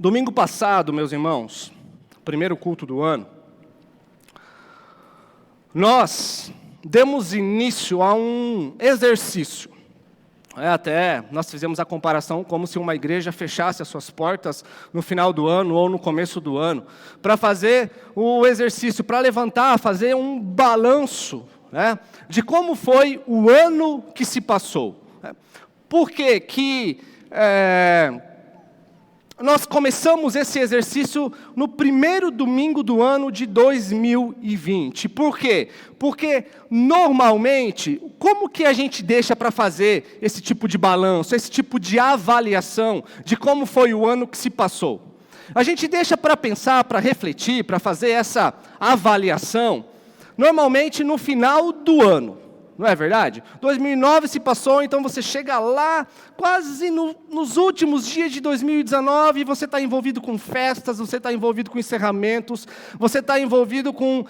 Domingo passado, meus irmãos, primeiro culto do ano, nós demos início a um exercício. Até nós fizemos a comparação como se uma igreja fechasse as suas portas no final do ano ou no começo do ano, para fazer o exercício, para levantar, fazer um balanço, de como foi o ano que se passou. Por que nós começamos esse exercício no primeiro domingo do ano de 2020. Por quê? Porque, normalmente, como que a gente deixa para fazer esse tipo de balanço, esse tipo de avaliação de como foi o ano que se passou? A gente deixa para pensar, para refletir, para fazer essa avaliação, normalmente no final do ano. Não é verdade? 2009 se passou, então você chega lá, quase nos últimos dias de 2019, e você está envolvido com festas, você está envolvido com encerramentos, você está envolvido com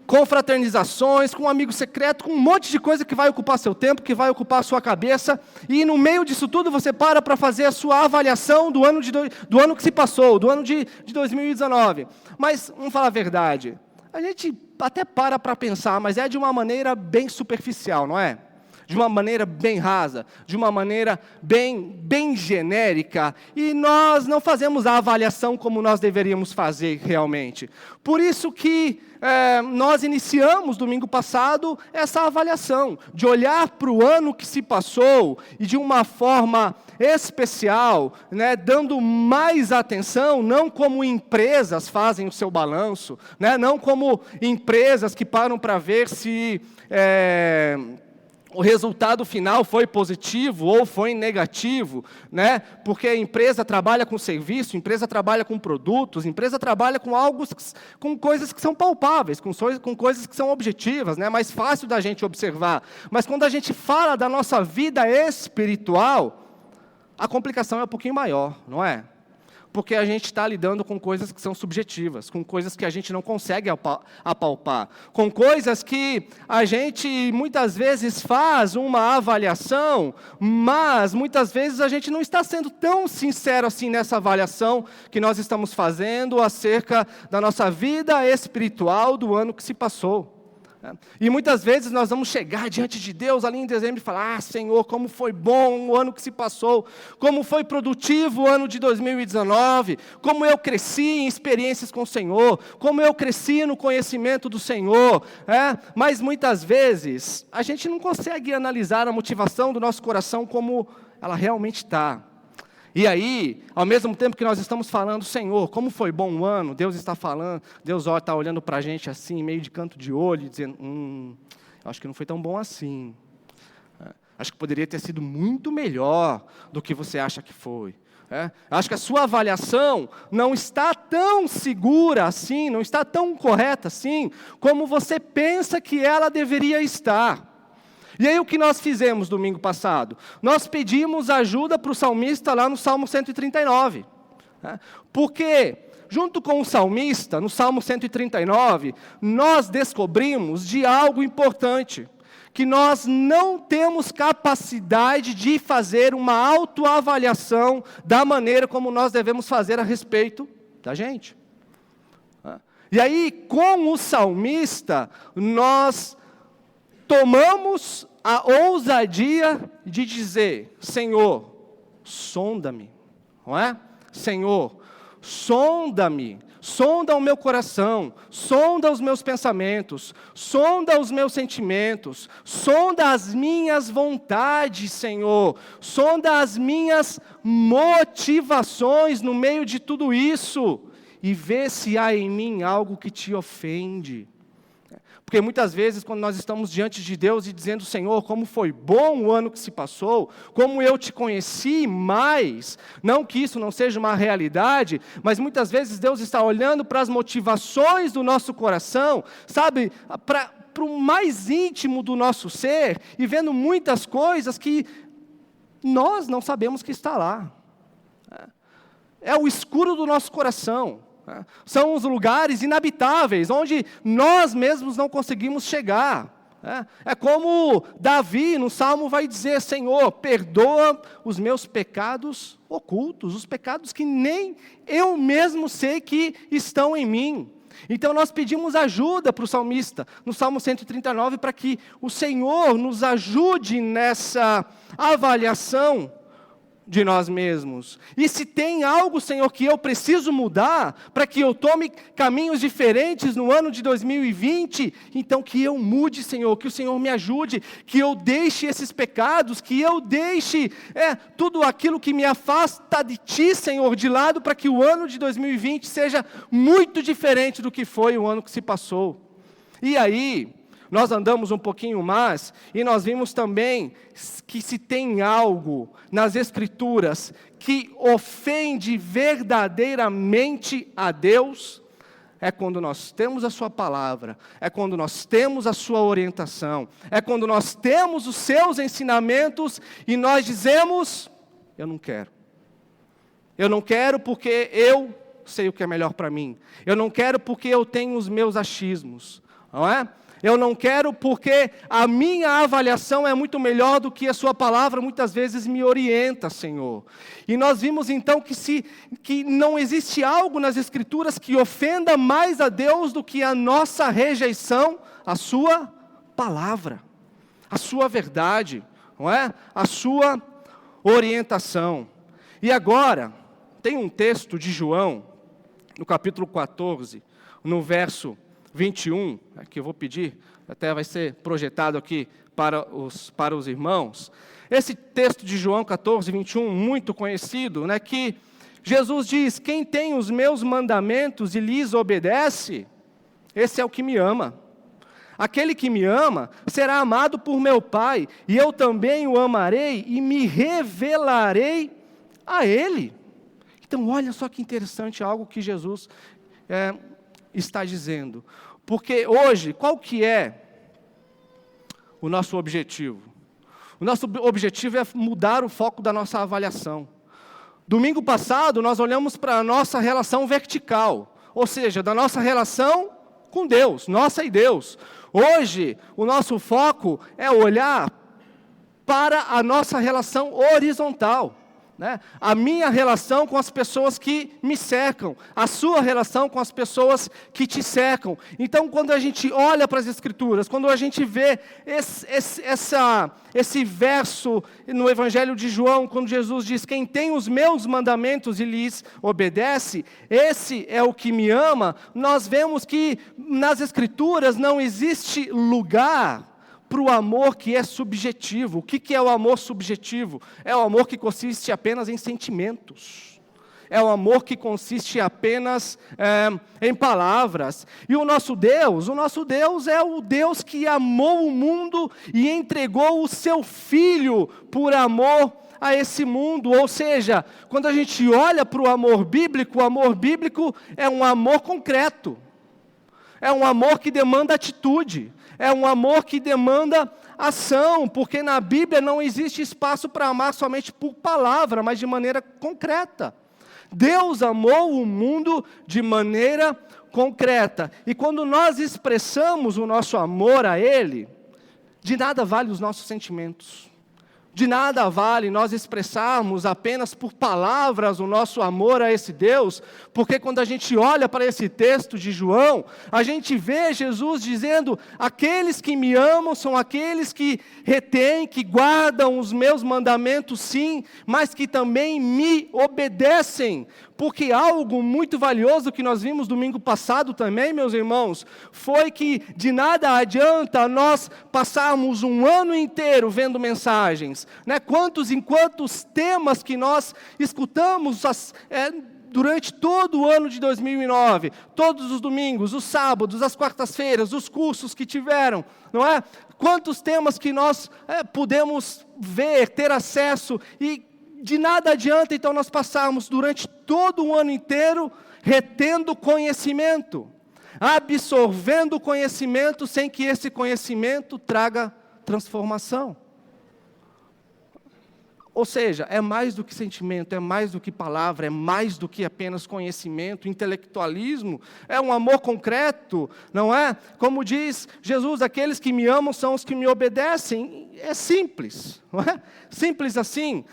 confraternizações, com um amigo secreto, com um monte de coisa que vai ocupar seu tempo, que vai ocupar a sua cabeça, e no meio disso tudo você para fazer a sua avaliação do ano que se passou, do ano de 2019. Mas, vamos falar a verdade, a gente até para pensar, mas é de uma maneira bem superficial, não é? De uma maneira bem rasa, de uma maneira bem genérica, e nós não fazemos a avaliação como nós deveríamos fazer realmente. Por isso que nós iniciamos domingo passado essa avaliação, de olhar para o ano que se passou e de uma forma especial, dando mais atenção, não como empresas fazem o seu balanço, não como empresas que param para ver se o resultado final foi positivo ou foi negativo, porque a empresa trabalha com serviço, a empresa trabalha com produtos, a empresa trabalha com coisas que são palpáveis, com coisas que são objetivas, mais fácil da gente observar. Mas quando a gente fala da nossa vida espiritual, a complicação é um pouquinho maior, não é? Porque a gente está lidando com coisas que são subjetivas, com coisas que a gente não consegue apalpar, com coisas que a gente muitas vezes faz uma avaliação, mas muitas vezes a gente não está sendo tão sincero assim nessa avaliação que nós estamos fazendo acerca da nossa vida espiritual do ano que se passou. E muitas vezes nós vamos chegar diante de Deus ali em dezembro e falar: Senhor, como foi bom o ano que se passou, como foi produtivo o ano de 2019, como eu cresci em experiências com o Senhor, como eu cresci no conhecimento do Senhor. Mas muitas vezes a gente não consegue analisar a motivação do nosso coração como ela realmente está. E aí, ao mesmo tempo que nós estamos falando, Senhor, como foi bom o ano, Deus está falando, Deus está olhando para a gente assim, meio de canto de olho, dizendo, acho que não foi tão bom assim. Acho que poderia ter sido muito melhor do que você acha que foi. Acho que a sua avaliação não está tão segura assim, não está tão correta assim, como você pensa que ela deveria estar. E aí o que nós fizemos domingo passado? Nós pedimos ajuda para o salmista lá no Salmo 139. Porque, junto com o salmista, no Salmo 139, nós descobrimos de algo importante, que nós não temos capacidade de fazer uma autoavaliação da maneira como nós devemos fazer a respeito da gente. E aí, com o salmista, nós tomamos a ousadia de dizer: Senhor, sonda-me, não é? Senhor, sonda-me, sonda o meu coração, sonda os meus pensamentos, sonda os meus sentimentos, sonda as minhas vontades, Senhor, sonda as minhas motivações no meio de tudo isso, e vê se há em mim algo que te ofende. Porque muitas vezes, quando nós estamos diante de Deus e dizendo: Senhor, como foi bom o ano que se passou, como eu te conheci mais, não que isso não seja uma realidade, mas muitas vezes Deus está olhando para as motivações do nosso coração, sabe, para o mais íntimo do nosso ser, e vendo muitas coisas que nós não sabemos que está lá. É o escuro do nosso coração. São os lugares inabitáveis, onde nós mesmos não conseguimos chegar. É como Davi, no Salmo, vai dizer: Senhor, perdoa os meus pecados ocultos, os pecados que nem eu mesmo sei que estão em mim. Então nós pedimos ajuda para o salmista, no Salmo 139, para que o Senhor nos ajude nessa avaliação de nós mesmos. E se tem algo, Senhor, que eu preciso mudar, para que eu tome caminhos diferentes no ano de 2020, então que eu mude, Senhor, que o Senhor me ajude, que eu deixe esses pecados, que eu deixe tudo aquilo que me afasta de Ti, Senhor, de lado, para que o ano de 2020 seja muito diferente do que foi o ano que se passou. E aí, nós andamos um pouquinho mais e nós vimos também que se tem algo nas Escrituras que ofende verdadeiramente a Deus, é quando nós temos a Sua palavra, é quando nós temos a Sua orientação, é quando nós temos os Seus ensinamentos e nós dizemos: eu não quero. Eu não quero porque eu sei o que é melhor para mim. Eu não quero porque eu tenho os meus achismos, não é? Eu não quero porque a minha avaliação é muito melhor do que a Sua palavra muitas vezes me orienta, Senhor. E nós vimos então que não existe algo nas Escrituras que ofenda mais a Deus do que a nossa rejeição à Sua palavra, a Sua verdade, não é? A Sua orientação. E agora, tem um texto de João, no capítulo 14, no verso 21, que eu vou pedir, até vai ser projetado aqui para os irmãos. Esse texto de João 14, 21, muito conhecido, que Jesus diz: quem tem os meus mandamentos e lhes obedece, esse é o que me ama. Aquele que me ama será amado por meu Pai, e eu também o amarei e me revelarei a Ele. Então, olha só que interessante algo que Jesus está dizendo. Porque hoje, qual que é o nosso objetivo? O nosso objetivo é mudar o foco da nossa avaliação. Domingo passado, nós olhamos para a nossa relação vertical, ou seja, da nossa relação com Deus, nossa e Deus. Hoje, o nosso foco é olhar para a nossa relação horizontal. A minha relação com as pessoas que me cercam, a sua relação com as pessoas que te cercam. Então, quando a gente olha para as Escrituras, quando a gente vê esse verso no Evangelho de João, quando Jesus diz: quem tem os meus mandamentos e lhes obedece, esse é o que me ama, nós vemos que nas Escrituras não existe lugar para o amor que é subjetivo. O que é o amor subjetivo? É o amor que consiste apenas em sentimentos. É o amor que consiste apenas em palavras. E o nosso Deus é o Deus que amou o mundo e entregou o seu Filho por amor a esse mundo. Ou seja, quando a gente olha para o amor bíblico é um amor concreto. É um amor que demanda atitude. É um amor que demanda ação, porque na Bíblia não existe espaço para amar somente por palavra, mas de maneira concreta. Deus amou o mundo de maneira concreta. E quando nós expressamos o nosso amor a Ele, de nada vale os nossos sentimentos. De nada vale nós expressarmos apenas por palavras o nosso amor a esse Deus, porque quando a gente olha para esse texto de João, a gente vê Jesus dizendo: aqueles que me amam são aqueles que retêm, que guardam os meus mandamentos, sim, mas que também me obedecem. Porque algo muito valioso que nós vimos domingo passado também, meus irmãos, foi que de nada adianta nós passarmos um ano inteiro vendo mensagens, quantos temas que nós escutamos durante todo o ano de 2009, todos os domingos, os sábados, as quartas-feiras, os cursos que tiveram, não é? Quantos temas que nós pudemos ver, ter acesso, e de nada adianta então nós passarmos durante todo o ano inteiro retendo conhecimento, absorvendo conhecimento sem que esse conhecimento traga transformação. Ou seja, é mais do que sentimento, é mais do que palavra, é mais do que apenas conhecimento, intelectualismo, é um amor concreto, não é? Como diz Jesus, aqueles que me amam são os que me obedecem. É simples, não é? Simples assim.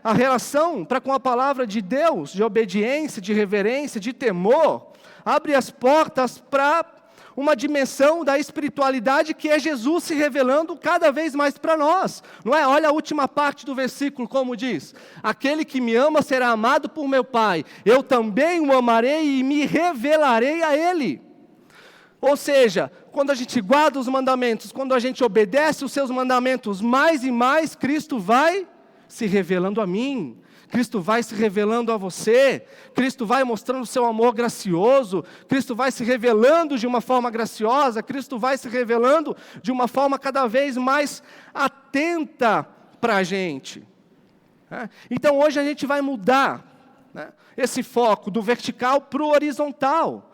A relação para com a palavra de Deus, de obediência, de reverência, de temor, abre as portas para uma dimensão da espiritualidade que é Jesus se revelando cada vez mais para nós, não é? Olha a última parte do versículo, como diz: aquele que me ama será amado por meu Pai, eu também o amarei e me revelarei a Ele. Ou seja, quando a gente guarda os mandamentos, quando a gente obedece os seus mandamentos, mais e mais Cristo vai se revelando a mim, Cristo vai se revelando a você, Cristo vai mostrando o seu amor gracioso, Cristo vai se revelando de uma forma graciosa, Cristo vai se revelando de uma forma cada vez mais atenta para a gente. Então hoje a gente vai mudar esse foco do vertical para o horizontal.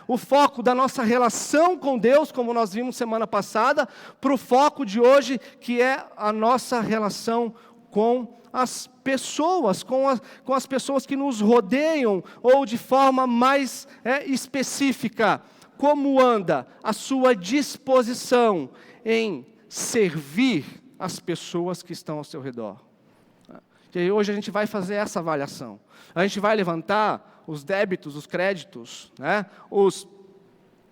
O foco da nossa relação com Deus, como nós vimos semana passada, para o foco de hoje, que é a nossa relação com as pessoas, com as pessoas que nos rodeiam, ou de forma mais específica, como anda a sua disposição em servir as pessoas que estão ao seu redor. E hoje a gente vai fazer essa avaliação. A gente vai levantar os débitos, os créditos,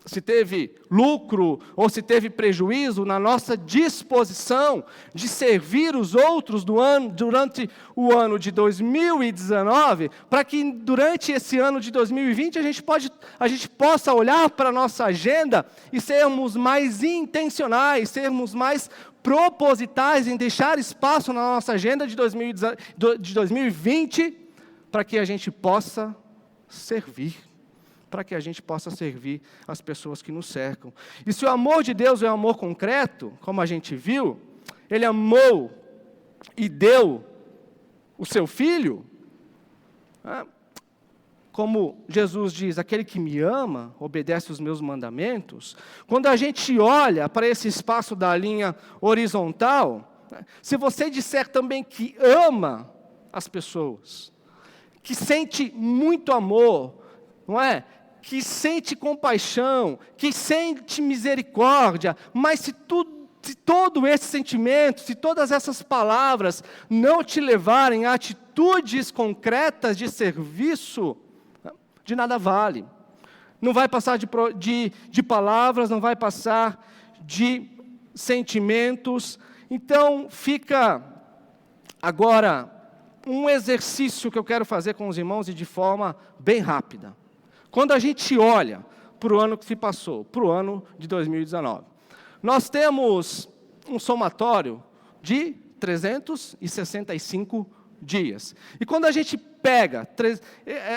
se teve lucro ou se teve prejuízo na nossa disposição de servir os outros durante o ano de 2019, para que durante esse ano de 2020 a gente possa olhar para a nossa agenda e sermos mais intencionais, sermos mais propositais em deixar espaço na nossa agenda de 2020, para que a gente possa servir. Para que a gente possa servir as pessoas que nos cercam. E se o amor de Deus é um amor concreto, como a gente viu, Ele amou e deu o seu Filho, como Jesus diz, aquele que me ama, obedece os meus mandamentos. Quando a gente olha para esse espaço da linha horizontal, se você disser também que ama as pessoas, que sente muito amor, não é? Que sente compaixão, que sente misericórdia, mas se todo esse sentimento, se todas essas palavras não te levarem a atitudes concretas de serviço, de nada vale. Não vai passar de palavras, não vai passar de sentimentos. Então, fica agora um exercício que eu quero fazer com os irmãos e de forma bem rápida. Quando a gente olha para o ano que se passou, para o ano de 2019, nós temos um somatório de 365 dias. E quando a gente pega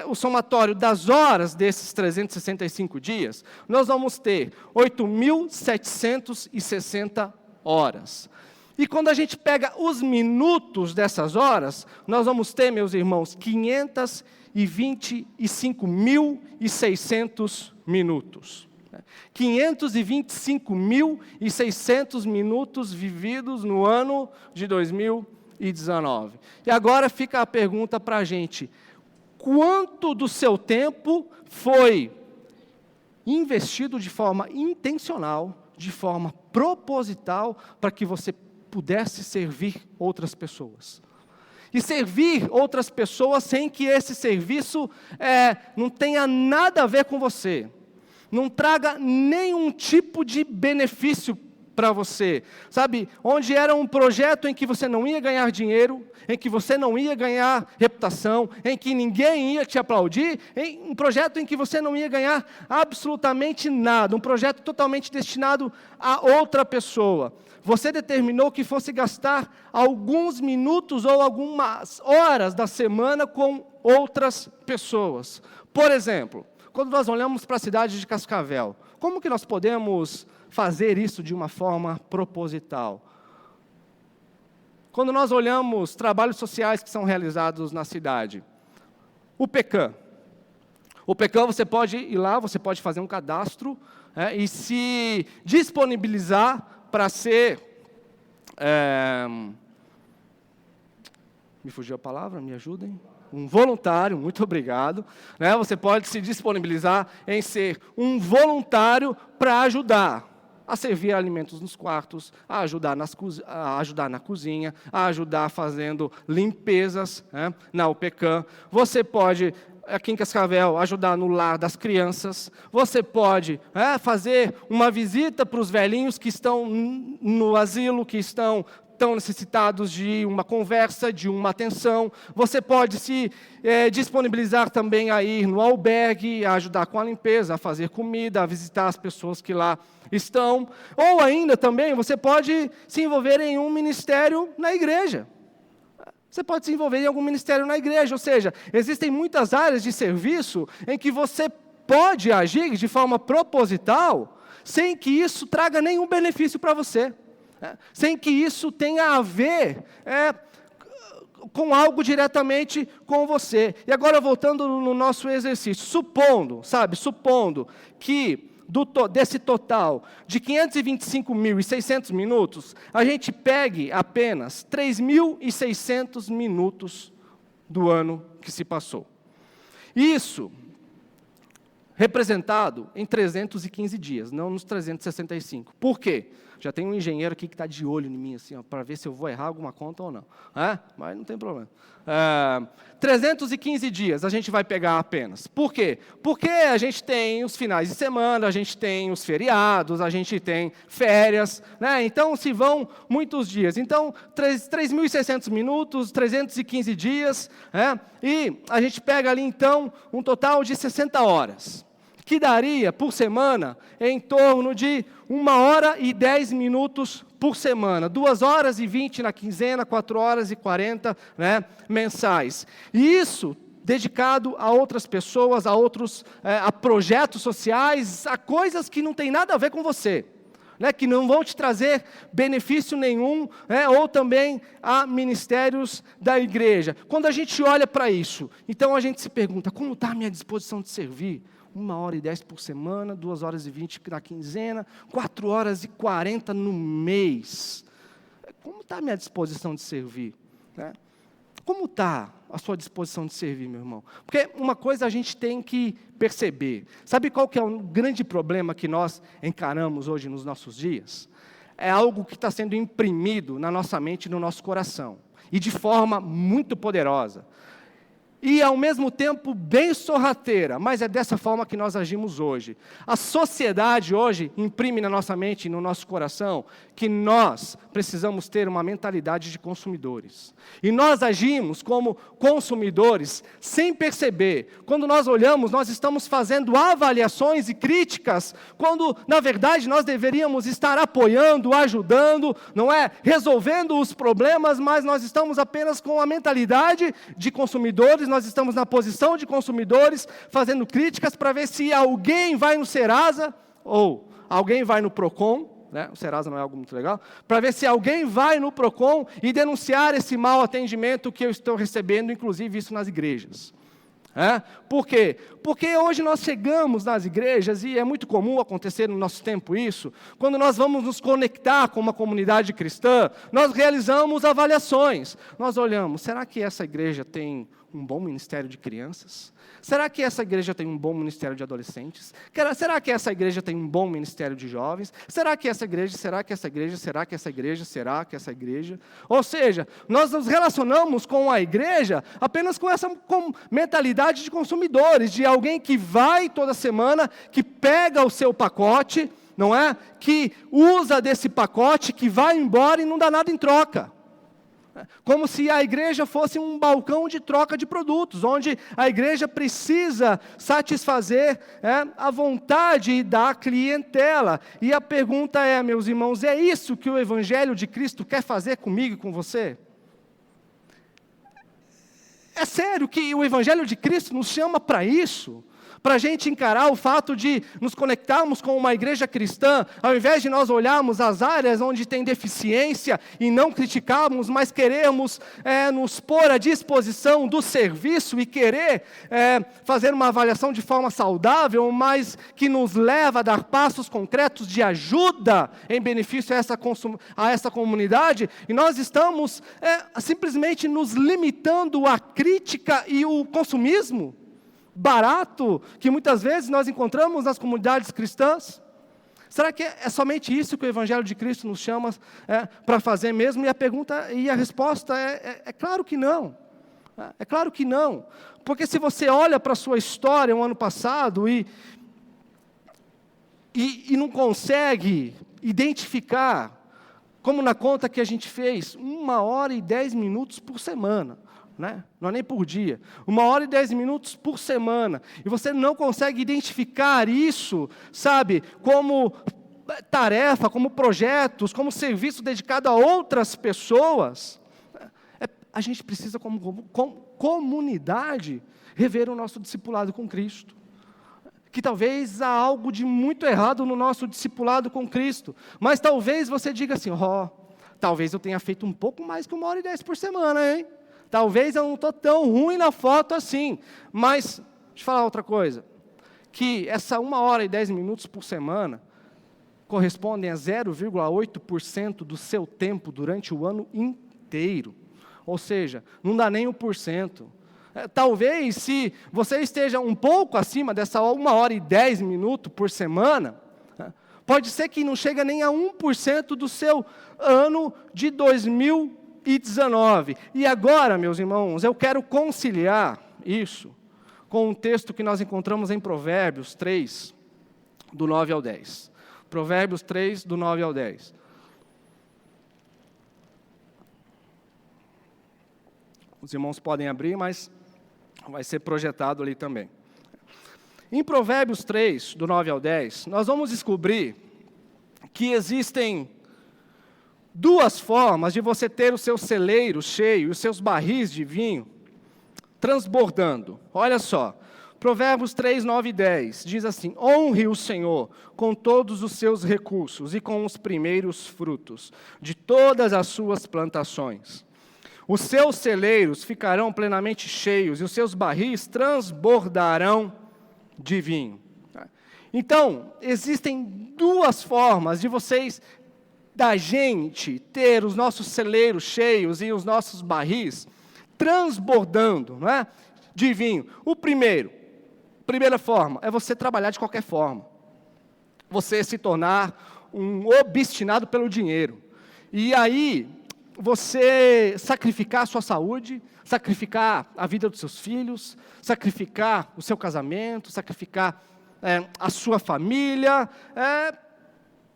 o somatório das horas desses 365 dias, nós vamos ter 8.760 horas. E quando a gente pega os minutos dessas horas, nós vamos ter, meus irmãos, 525.600 minutos. 525.600 minutos vividos no ano de 2019. E agora fica a pergunta para a gente: quanto do seu tempo foi investido de forma intencional, de forma proposital, para que você pudesse servir outras pessoas? E servir outras pessoas sem que esse serviço não tenha nada a ver com você, não traga nenhum tipo de benefício para você, sabe? Onde era um projeto em que você não ia ganhar dinheiro, em que você não ia ganhar reputação, em que ninguém ia te aplaudir, um projeto em que você não ia ganhar absolutamente nada, um projeto totalmente destinado a outra pessoa. Você determinou que fosse gastar alguns minutos ou algumas horas da semana com outras pessoas. Por exemplo, quando nós olhamos para a cidade de Cascavel, como que nós podemos fazer isso de uma forma proposital? Quando nós olhamos trabalhos sociais que são realizados na cidade, o PECAM. O PECAM, você pode ir lá, você pode fazer um cadastro e se disponibilizar para ser Me fugiu a palavra, me ajudem. Um voluntário, muito obrigado. Né? Você pode se disponibilizar em ser um voluntário para ajudar a servir alimentos nos quartos, a ajudar na cozinha, a ajudar fazendo limpezas, né, na UPECAM. Você pode, aqui em Cascavel, ajudar no lar das crianças. Você pode fazer uma visita para os velhinhos que estão no asilo, que estão tão necessitados de uma conversa, de uma atenção. Você pode se disponibilizar também a ir no albergue, a ajudar com a limpeza, a fazer comida, a visitar as pessoas que lá estão. Ou ainda também, você pode se envolver em um ministério na igreja. Você pode se envolver em algum ministério na igreja, ou seja, existem muitas áreas de serviço em que você pode agir de forma proposital, sem que isso traga nenhum benefício para você. Sem que isso tenha a ver com algo diretamente com você. E agora, voltando no nosso exercício, supondo que desse total de 525.600 minutos, a gente pegue apenas 3.600 minutos do ano que se passou. Isso representado em 315 dias, não nos 365. Por quê? Já tem um engenheiro aqui que está de olho em mim, assim, para ver se eu vou errar alguma conta ou não. Mas não tem problema. 315 dias a gente vai pegar apenas. Por quê? Porque a gente tem os finais de semana, a gente tem os feriados, a gente tem férias, né? Então, se vão muitos dias. Então, 3.600 minutos, 315 dias, e a gente pega ali, então, um total de 60 horas, que daria, por semana, em torno de 1 hora e 10 minutos por semana. 2 horas e 20 na quinzena, 4 horas e 40, mensais. E isso dedicado a outras pessoas, a projetos sociais, a coisas que não tem nada a ver com você, que não vão te trazer benefício nenhum, ou também a ministérios da igreja. Quando a gente olha para isso, então a gente se pergunta, como está a minha disposição de servir? 1 hora e 10 por semana, 2 horas e 20 na quinzena, 4 horas e 40 no mês. Como está a minha disposição de servir? Como está a sua disposição de servir, meu irmão? Porque uma coisa a gente tem que perceber. Sabe qual que é o grande problema que nós encaramos hoje nos nossos dias? É algo que está sendo imprimido na nossa mente e no nosso coração. E de forma muito poderosa. E, ao mesmo tempo, bem sorrateira, mas é dessa forma que nós agimos hoje. A sociedade hoje imprime na nossa mente e no nosso coração que nós precisamos ter uma mentalidade de consumidores. E nós agimos como consumidores sem perceber. Quando nós olhamos, nós estamos fazendo avaliações e críticas, quando, na verdade, nós deveríamos estar apoiando, ajudando, resolvendo os problemas, mas nós estamos apenas com a mentalidade de consumidores, nós estamos na posição de consumidores, fazendo críticas para ver se alguém vai no Serasa, ou alguém vai no Procon, o Serasa não é algo muito legal, para ver se alguém vai no Procon e denunciar esse mau atendimento que eu estou recebendo, inclusive isso nas igrejas. Por quê? Porque hoje nós chegamos nas igrejas, e é muito comum acontecer no nosso tempo isso, quando nós vamos nos conectar com uma comunidade cristã, nós realizamos avaliações. Nós olhamos, será que essa igreja tem um bom ministério de crianças? Será que essa igreja tem um bom ministério de adolescentes? Será que essa igreja tem um bom ministério de jovens? Será que essa igreja? Ou seja, nós nos relacionamos com a igreja apenas com essa mentalidade de consumidores, de alguém que vai toda semana, que pega o seu pacote, que usa desse pacote, que vai embora e não dá nada em troca. Como se a igreja fosse um balcão de troca de produtos, onde a igreja precisa satisfazer a vontade da clientela. E a pergunta é, meus irmãos, é isso que o Evangelho de Cristo quer fazer comigo e com você? É sério que o Evangelho de Cristo nos chama para isso? para a gente encarar o fato de nos conectarmos com uma igreja cristã, ao invés de nós olharmos as áreas onde tem deficiência e não criticarmos, mas queremos nos pôr à disposição do serviço e querer fazer uma avaliação de forma saudável, mas que nos leva a dar passos concretos de ajuda em benefício a essa comunidade, e nós estamos simplesmente nos limitando à crítica e o consumismo barato que muitas vezes nós encontramos nas comunidades cristãs. Será que é somente isso que o Evangelho de Cristo nos chama para fazer mesmo? E a resposta é claro que não. É claro que não. Porque se você olha para a sua história, o ano passado, e não consegue identificar, como na conta que a gente fez, 1h10 por semana, né? Não é nem por dia, 1h10 por semana, e você não consegue identificar isso, sabe, como tarefa, como projetos, como serviço dedicado a outras pessoas, a gente precisa, como comunidade, rever o nosso discipulado com Cristo. Que talvez há algo de muito errado no nosso discipulado com Cristo, mas talvez você diga assim, talvez eu tenha feito um pouco mais que 1h10 por semana, hein? Talvez eu não estou tão ruim na foto assim, mas, deixa eu falar outra coisa, que essa 1h10 por semana correspondem a 0,8% do seu tempo durante o ano inteiro, ou seja, não dá nem 1%. Talvez, se você esteja um pouco acima dessa 1h10 por semana, pode ser que não chegue nem a 1% do seu ano de 2019. E agora, meus irmãos, eu quero conciliar isso com um texto que nós encontramos em Provérbios 3, do 9 ao 10. Provérbios 3, do 9 ao 10. Os irmãos podem abrir, mas vai ser projetado ali também. Em Provérbios 3, do 9 ao 10, nós vamos descobrir que existem duas formas de você ter o seu celeiro cheio, os seus barris de vinho transbordando. Olha só, Provérbios 3, 9 e 10, diz assim: honre o Senhor com todos os seus recursos e com os primeiros frutos de todas as suas plantações. Os seus celeiros ficarão plenamente cheios e os seus barris transbordarão de vinho. Então, existem duas formas de da gente, ter os nossos celeiros cheios e os nossos barris transbordando, não é? De vinho. Primeira forma, é você trabalhar de qualquer forma. Você se tornar um obstinado pelo dinheiro. E aí, você sacrificar a sua saúde, sacrificar a vida dos seus filhos, sacrificar o seu casamento, sacrificar a sua família,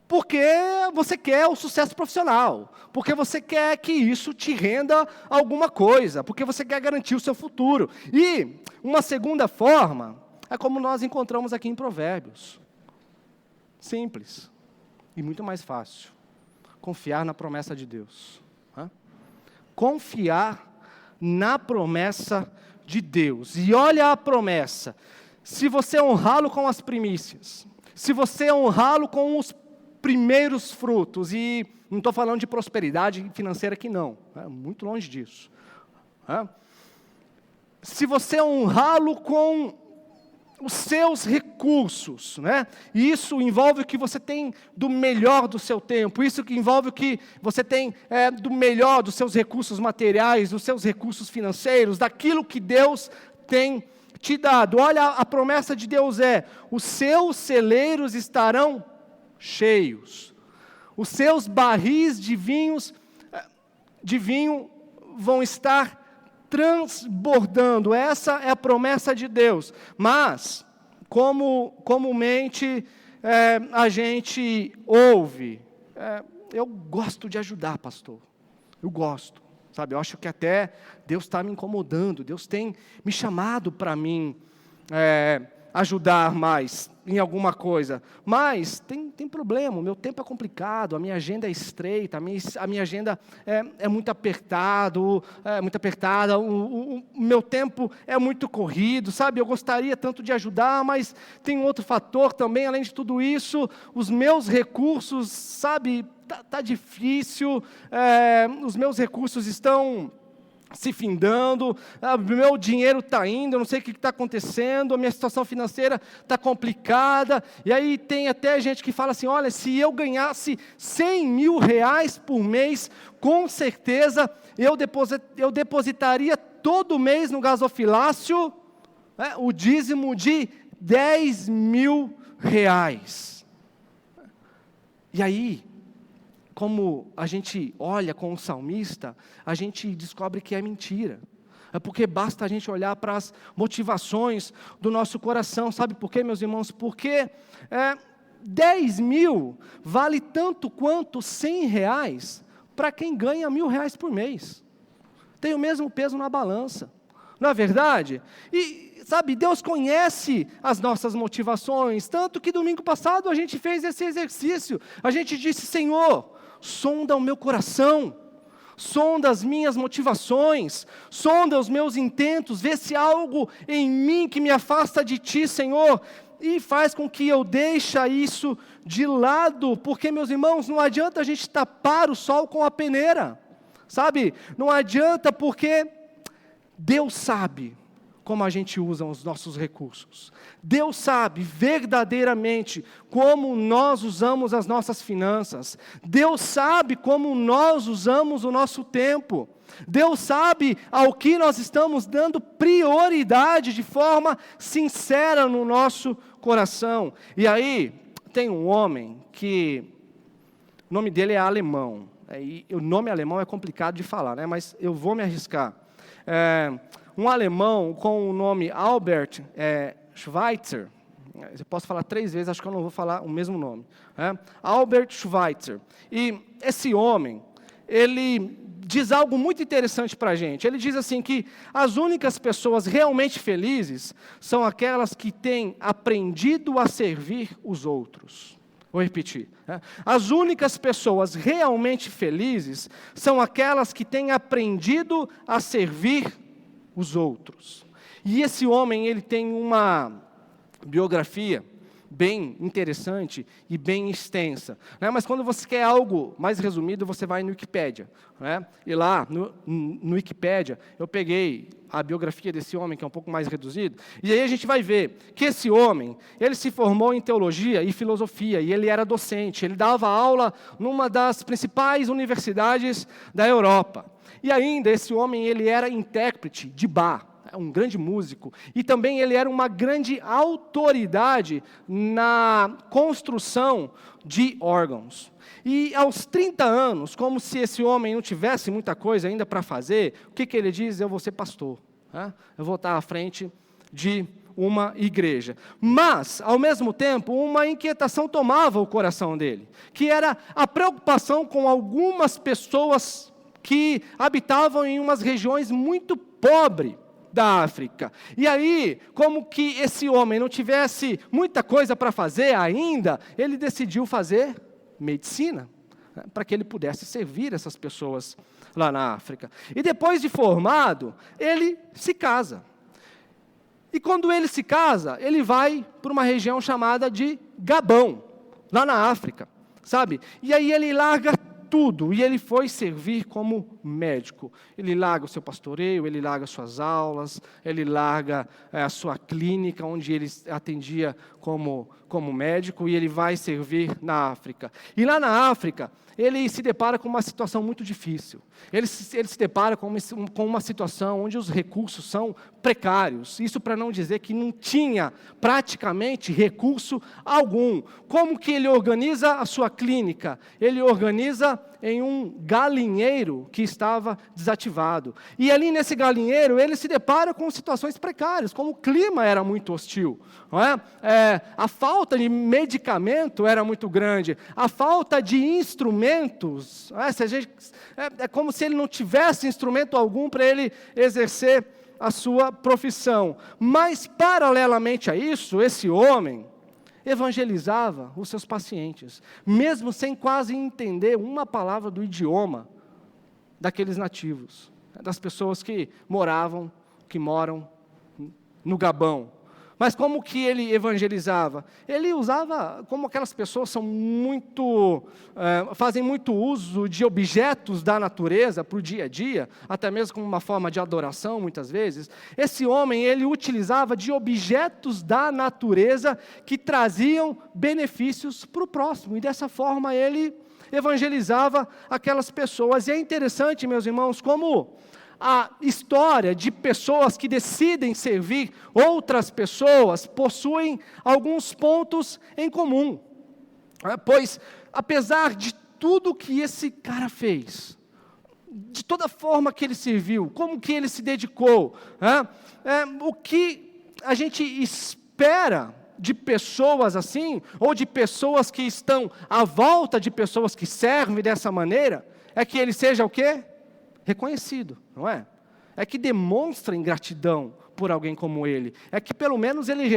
porque você quer o sucesso profissional, porque você quer que isso te renda alguma coisa, porque você quer garantir o seu futuro. E uma segunda forma é como nós encontramos aqui em Provérbios. Simples e muito mais fácil. Confiar na promessa de Deus. Confiar na promessa de Deus. E olha a promessa. Se você honrá-lo com as primícias, se você honrá-lo com os primeiros frutos, e não estou falando de prosperidade financeira aqui não, muito longe disso. Se você honrá-lo com os seus recursos, né? Isso envolve o que você tem do melhor do seu tempo, isso que envolve o que você tem do melhor dos seus recursos materiais, dos seus recursos financeiros, daquilo que Deus tem te dado. Olha, a promessa de Deus os seus celeiros estarão cheios, os seus barris de vinho vão estar transbordando. Essa é a promessa de Deus. Mas, como comumente a gente ouve, eu gosto de ajudar, pastor. Eu gosto, sabe? Eu acho que até Deus está me incomodando. Deus tem me chamado para mim ajudar mais em alguma coisa, mas tem problema, o meu tempo é complicado, a minha agenda é estreita, a minha agenda é muito apertada, o meu tempo é muito corrido, sabe? Eu gostaria tanto de ajudar, mas tem um outro fator também, além de tudo isso, os meus recursos, sabe, tá difícil, os meus recursos estão se findando, o meu dinheiro está indo, eu não sei o que está acontecendo, a minha situação financeira está complicada, e aí tem até gente que fala assim, olha, se eu ganhasse 100 mil reais por mês, com certeza eu depositaria todo mês no gasofilácio o dízimo de 10 mil reais. E aí, como a gente olha com o salmista, a gente descobre que é mentira. É porque basta a gente olhar para as motivações do nosso coração. Sabe por quê, meus irmãos? Porque 10 mil vale tanto quanto 100 reais para quem ganha 1.000 reais por mês. Tem o mesmo peso na balança. Não é verdade? E, sabe, Deus conhece as nossas motivações. Tanto que domingo passado a gente fez esse exercício. A gente disse, Senhor, sonda o meu coração, sonda as minhas motivações, sonda os meus intentos, vê se há algo em mim que me afasta de Ti, Senhor, e faz com que eu deixe isso de lado, porque, meus irmãos, não adianta a gente tapar o sol com a peneira, sabe? Não adianta, porque Deus sabe como a gente usa os nossos recursos. Deus sabe verdadeiramente como nós usamos as nossas finanças. Deus sabe como nós usamos o nosso tempo. Deus sabe ao que nós estamos dando prioridade de forma sincera no nosso coração. E aí, tem um homem que, o nome dele é alemão. E o nome alemão é complicado de falar, né? Mas eu vou me arriscar. Um alemão com o nome Albert Schweitzer, eu posso falar 3 vezes, acho que eu não vou falar o mesmo nome, Albert Schweitzer, e esse homem, ele diz algo muito interessante para a gente, ele diz assim que as únicas pessoas realmente felizes são aquelas que têm aprendido a servir os outros. Vou repetir. As únicas pessoas realmente felizes são aquelas que têm aprendido a servir os outros. E esse homem, ele tem uma biografia bem interessante e bem extensa, né? Mas quando você quer algo mais resumido, você vai no Wikipédia, né? E lá, no Wikipédia, eu peguei a biografia desse homem, que é um pouco mais reduzido, e aí a gente vai ver que esse homem, ele se formou em teologia e filosofia, e ele era docente, ele dava aula numa das principais universidades da Europa. E ainda, esse homem, ele era intérprete de Bach, um grande músico, e também ele era uma grande autoridade na construção de órgãos. E aos 30 anos, como se esse homem não tivesse muita coisa ainda para fazer, o que ele diz? Eu vou ser pastor, eu vou estar à frente de uma igreja. Mas, ao mesmo tempo, uma inquietação tomava o coração dele, que era a preocupação com algumas pessoas que habitavam em umas regiões muito pobres da África. E aí, como que esse homem não tivesse muita coisa para fazer ainda, ele decidiu fazer medicina, para que ele pudesse servir essas pessoas lá na África. E depois de formado, ele se casa. E quando ele se casa, ele vai para uma região chamada de Gabão, lá na África, sabe? E aí ele larga tudo, e ele foi servir como médico. Ele larga o seu pastoreio, ele larga suas aulas, ele larga a sua clínica, onde ele atendia como médico, e ele vai servir na África. E lá na África, ele se depara com uma situação muito difícil. Ele se depara com uma situação onde os recursos são precários. Isso para não dizer que não tinha praticamente recurso algum. Como que ele organiza a sua clínica? Ele organiza em um galinheiro que estava desativado. E ali nesse galinheiro, ele se depara com situações precárias, como o clima era muito hostil. Não é? A falta de medicamento era muito grande, a falta de instrumentos, é como se ele não tivesse instrumento algum para ele exercer a sua profissão. Mas, paralelamente a isso, esse homem evangelizava os seus pacientes, mesmo sem quase entender uma palavra do idioma daqueles nativos, das pessoas que moram no Gabão. Mas como que ele evangelizava? Ele usava, como aquelas pessoas fazem muito uso de objetos da natureza para o dia a dia, até mesmo como uma forma de adoração, muitas vezes. Esse homem, ele utilizava de objetos da natureza que traziam benefícios para o próximo. E dessa forma ele evangelizava aquelas pessoas. E é interessante, meus irmãos, como a história de pessoas que decidem servir outras pessoas possuem alguns pontos em comum. Pois, apesar de tudo que esse cara fez, de toda forma que ele serviu, como que ele se dedicou, o que a gente espera de pessoas assim, ou de pessoas que estão à volta de pessoas que servem dessa maneira, é que ele seja o quê? Reconhecido, não é? É que demonstrem gratidão por alguém como ele. É que pelo menos ele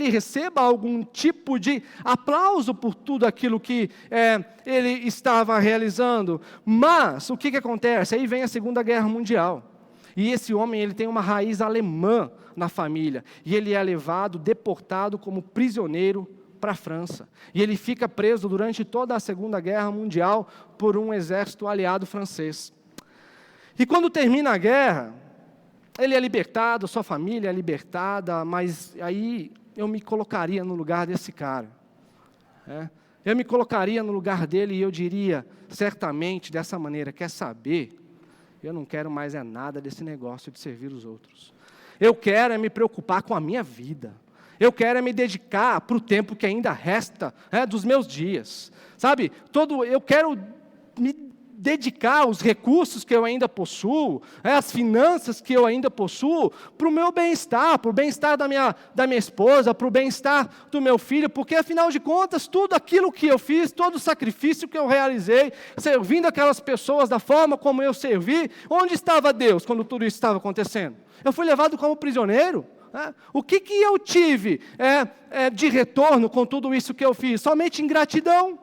receba algum tipo de aplauso por tudo aquilo que ele estava realizando. Mas, o que acontece? Aí vem a Segunda Guerra Mundial. E esse homem, ele tem uma raiz alemã na família. E ele é levado, deportado como prisioneiro para a França. E ele fica preso durante toda a Segunda Guerra Mundial por um exército aliado francês. E quando termina a guerra, ele é libertado, sua família é libertada, mas aí eu me colocaria no lugar desse cara. Eu me colocaria no lugar dele e eu diria, certamente, dessa maneira, quer saber? Eu não quero mais nada desse negócio de servir os outros. Eu quero me preocupar com a minha vida. Eu quero me dedicar para o tempo que ainda resta dos meus dias. Sabe? Eu quero me dedicar os recursos que eu ainda possuo, as finanças que eu ainda possuo, para o meu bem-estar, para o bem-estar da minha esposa, para o bem-estar do meu filho, porque, afinal de contas, tudo aquilo que eu fiz, todo o sacrifício que eu realizei, servindo aquelas pessoas da forma como eu servi, onde estava Deus quando tudo isso estava acontecendo? Eu fui levado como prisioneiro. O que eu tive de retorno com tudo isso que eu fiz? Somente ingratidão.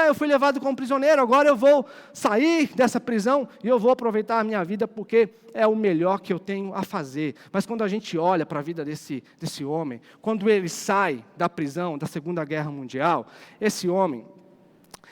Eu fui levado como prisioneiro, agora eu vou sair dessa prisão e eu vou aproveitar a minha vida porque é o melhor que eu tenho a fazer. Mas quando a gente olha para a vida desse homem, quando ele sai da prisão, da Segunda Guerra Mundial, esse homem,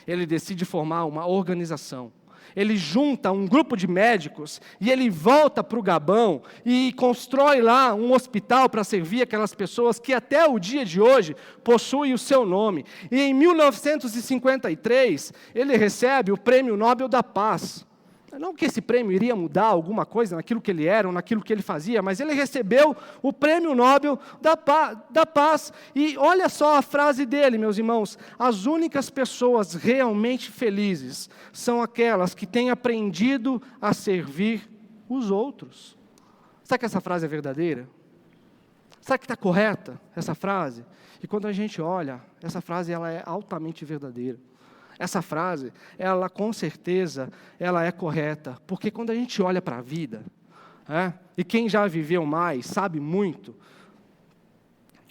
ele decide formar uma organização. Ele junta um grupo de médicos e ele volta para o Gabão e constrói lá um hospital para servir aquelas pessoas que até o dia de hoje possuem o seu nome. E em 1953, ele recebe o Prêmio Nobel da Paz. Não que esse prêmio iria mudar alguma coisa naquilo que ele era ou naquilo que ele fazia, mas ele recebeu o Prêmio Nobel da Paz. E olha só a frase dele, meus irmãos: as únicas pessoas realmente felizes são aquelas que têm aprendido a servir os outros. Será que essa frase é verdadeira? Será que está correta essa frase? E quando a gente olha, essa frase ela é altamente verdadeira. Essa frase, ela com certeza, ela é correta, porque quando a gente olha para a vida, e quem já viveu mais sabe muito,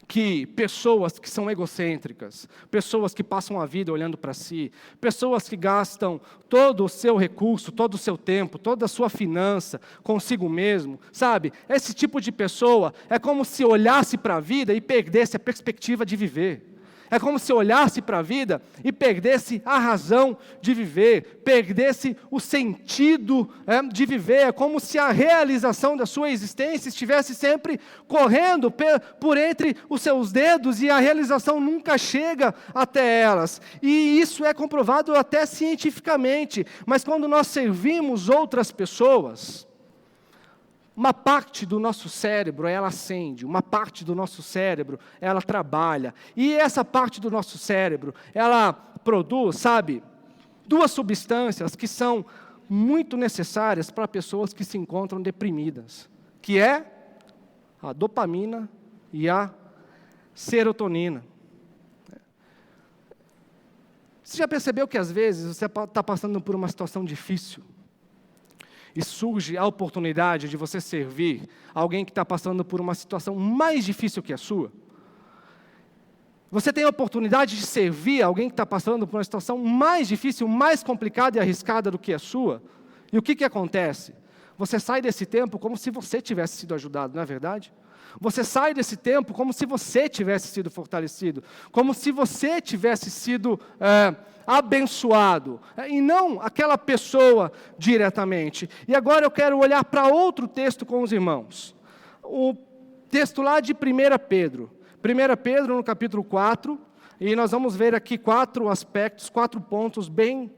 que pessoas que são egocêntricas, pessoas que passam a vida olhando para si, pessoas que gastam todo o seu recurso, todo o seu tempo, toda a sua finança consigo mesmo, sabe? Esse tipo de pessoa é como se olhasse para a vida e perdesse a perspectiva de viver. É como se olhasse para a vida e perdesse a razão de viver, perdesse o sentido de viver. É como se a realização da sua existência estivesse sempre correndo por entre os seus dedos e a realização nunca chega até elas. E isso é comprovado até cientificamente. Mas quando nós servimos outras pessoas, uma parte do nosso cérebro, ela acende, uma parte do nosso cérebro, ela trabalha. E essa parte do nosso cérebro, ela produz, duas substâncias que são muito necessárias para pessoas que se encontram deprimidas, que é a dopamina e a serotonina. Você já percebeu que às vezes você está passando por uma situação difícil? e surge a oportunidade de você servir alguém que está passando por uma situação mais difícil que a sua? Você tem a oportunidade de servir alguém que está passando por uma situação mais difícil, mais complicada e arriscada do que a sua? E o que acontece? Você sai desse tempo como se você tivesse sido ajudado, não é verdade? Você sai desse tempo como se você tivesse sido fortalecido, como se você tivesse sido abençoado, e não aquela pessoa diretamente. E agora eu quero olhar para outro texto com os irmãos. O texto lá de 1 Pedro. 1 Pedro no capítulo 4, e nós vamos ver aqui 4 aspectos, 4 pontos,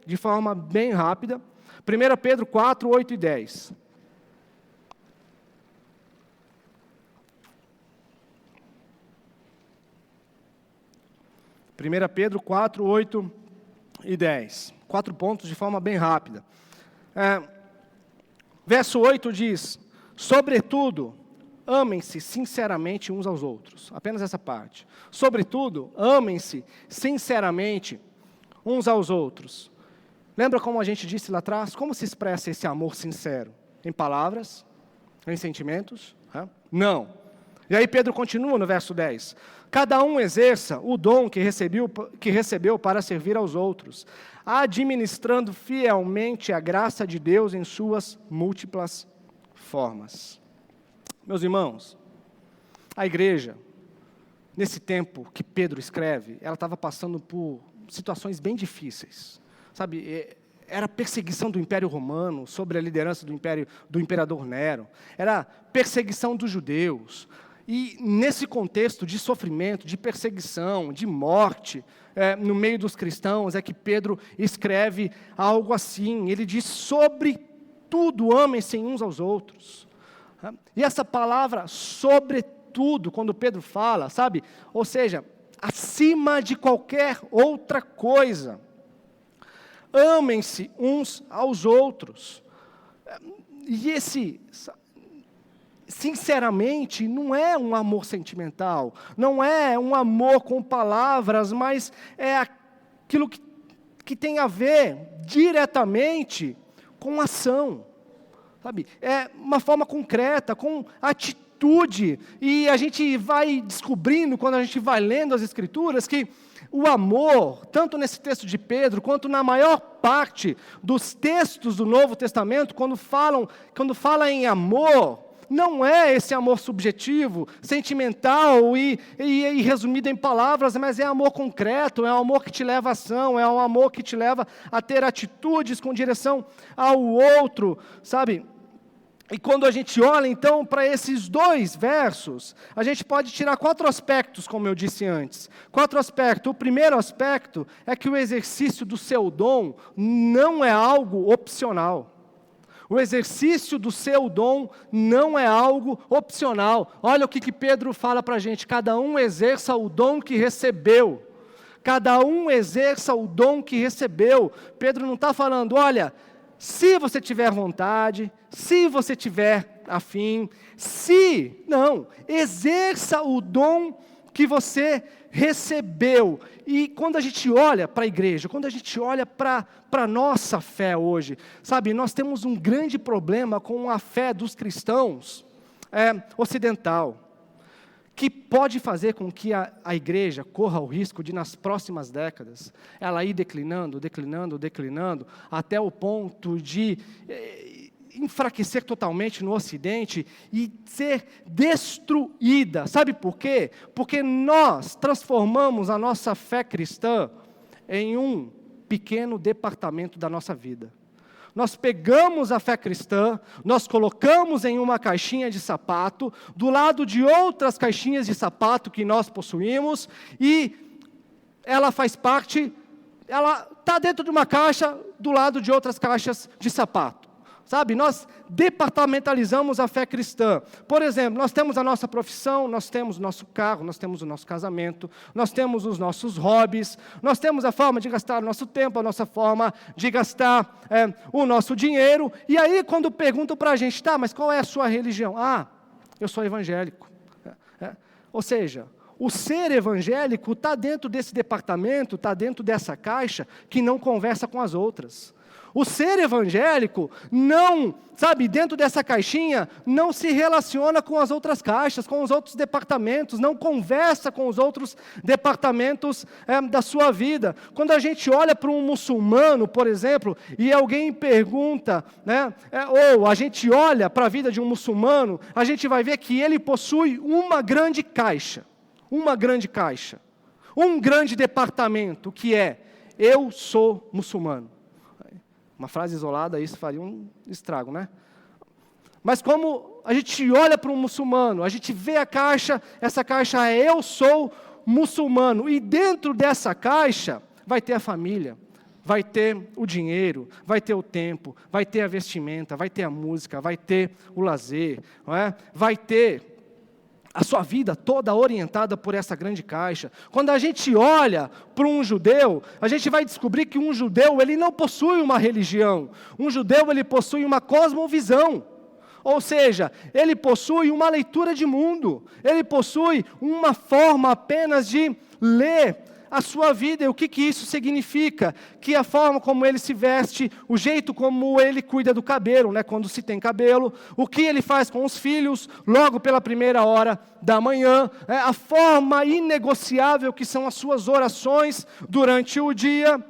de forma bem rápida. 1 Pedro 4, 8 e 10. Primeira Pedro 4, 8 e 10. 4 pontos de forma bem rápida. Verso 8 diz: sobretudo, amem-se sinceramente uns aos outros. Apenas essa parte. Sobretudo, amem-se sinceramente uns aos outros. Lembra como a gente disse lá atrás? Como se expressa esse amor sincero? Em palavras? Em sentimentos? Não. E aí Pedro continua no verso 10. Cada um exerça o dom que recebeu para servir aos outros, administrando fielmente a graça de Deus em suas múltiplas formas. Meus irmãos, a igreja, nesse tempo que Pedro escreve, ela estava passando por situações bem difíceis. Sabe, era perseguição do Império Romano sobre a liderança do imperador Nero, era perseguição dos judeus. E nesse contexto de sofrimento, de perseguição, de morte, no meio dos cristãos, é que Pedro escreve algo assim. Ele diz: sobretudo amem-se uns aos outros. E essa palavra, sobretudo, quando Pedro fala, sabe? Ou seja, acima de qualquer outra coisa. Amem-se uns aos outros. E esse, sinceramente, não é um amor sentimental, não é um amor com palavras, mas é aquilo que tem a ver diretamente com ação. Sabe? É uma forma concreta, com atitude. E a gente vai descobrindo, quando a gente vai lendo as Escrituras, que o amor, tanto nesse texto de Pedro, quanto na maior parte dos textos do Novo Testamento, quando fala em amor, não é esse amor subjetivo, sentimental e resumido em palavras, mas é amor concreto, é um amor que te leva à ação, é um amor que te leva a ter atitudes com direção ao outro, sabe? E quando a gente olha, então, para esses 2 versos, a gente pode tirar 4 aspectos, como eu disse antes. 4 aspectos. O primeiro aspecto é que o exercício do seu dom não é algo opcional. O exercício do seu dom não é algo opcional. Olha o que Pedro fala para a gente: cada um exerça o dom que recebeu. Cada um exerça o dom que recebeu. Pedro não está falando, olha, se você tiver vontade, se você tiver afim, não, exerça o dom que você recebeu. E quando a gente olha para a igreja, quando a gente olha para a nossa fé hoje, sabe, nós temos um grande problema com a fé dos cristãos ocidental, que pode fazer com que a igreja corra o risco de, nas próximas décadas, ela ir declinando, até o ponto de enfraquecer totalmente no Ocidente e ser destruída. Sabe por quê? Porque nós transformamos a nossa fé cristã em um pequeno departamento da nossa vida. Nós pegamos a fé cristã, nós colocamos em uma caixinha de sapato, do lado de outras caixinhas de sapato que nós possuímos, e ela faz parte, ela está dentro de uma caixa, do lado de outras caixas de sapato. Sabe, nós departamentalizamos a fé cristã. Por exemplo, nós temos a nossa profissão, nós temos o nosso carro, nós temos o nosso casamento, nós temos os nossos hobbies, nós temos a forma de gastar o nosso tempo, a nossa forma de gastar o nosso dinheiro. E aí, quando perguntam para a gente, tá, mas qual é a sua religião? Ah, eu sou evangélico. Ou seja, o ser evangélico está dentro desse departamento, está dentro dessa caixa que não conversa com as outras. O ser evangélico não, sabe, dentro dessa caixinha, não se relaciona com as outras caixas, com os outros departamentos, não conversa com os outros departamentos da sua vida. Quando a gente olha para um muçulmano, por exemplo, e alguém pergunta, né, ou a gente olha para a vida de um muçulmano, a gente vai ver que ele possui uma grande caixa, um grande departamento, que é: eu sou muçulmano. Uma frase isolada, isso faria um estrago, né? Mas como a gente olha para um muçulmano, a gente vê a caixa, essa caixa é: eu sou muçulmano. E dentro dessa caixa vai ter a família, vai ter o dinheiro, vai ter o tempo, vai ter a vestimenta, vai ter a música, vai ter o lazer, não é? Vai ter a sua vida toda orientada por essa grande caixa. Quando a gente olha para um judeu, a gente vai descobrir que um judeu, ele não possui uma religião. Um judeu, ele possui uma cosmovisão. Ou seja, ele possui uma leitura de mundo. Ele possui uma forma apenas de ler a sua vida. E o que isso significa? Que a forma como ele se veste, o jeito como ele cuida do cabelo, né, quando se tem cabelo, o que ele faz com os filhos, logo pela primeira hora da manhã, a forma inegociável que são as suas orações durante o dia,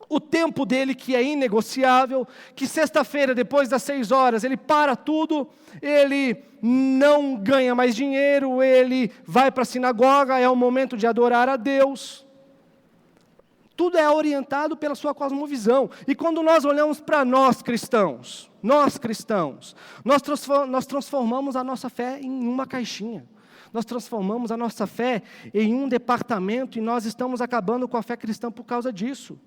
o tempo dele que é inegociável, que sexta-feira, depois das 6 horas, ele para tudo, ele não ganha mais dinheiro, ele vai para a sinagoga, é o momento de adorar a Deus. Tudo é orientado pela sua cosmovisão. E quando nós olhamos para nós cristãos, nós transformamos a nossa fé em uma caixinha. Nós transformamos a nossa fé em um departamento e nós estamos acabando com a fé cristã por causa disso.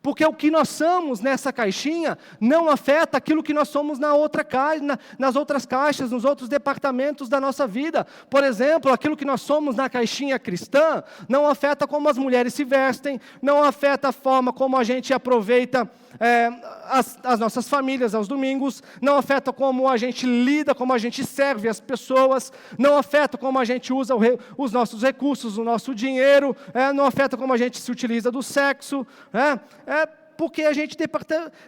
Porque o que nós somos nessa caixinha não afeta aquilo que nós somos nas outras caixas, nos outros departamentos da nossa vida. Por exemplo, aquilo que nós somos na caixinha cristã não afeta como as mulheres se vestem, não afeta a forma como a gente aproveita as nossas famílias aos domingos, não afeta como a gente lida, como a gente serve as pessoas, não afeta como a gente usa os nossos recursos, o nosso dinheiro, não afeta como a gente se utiliza do sexo, porque a gente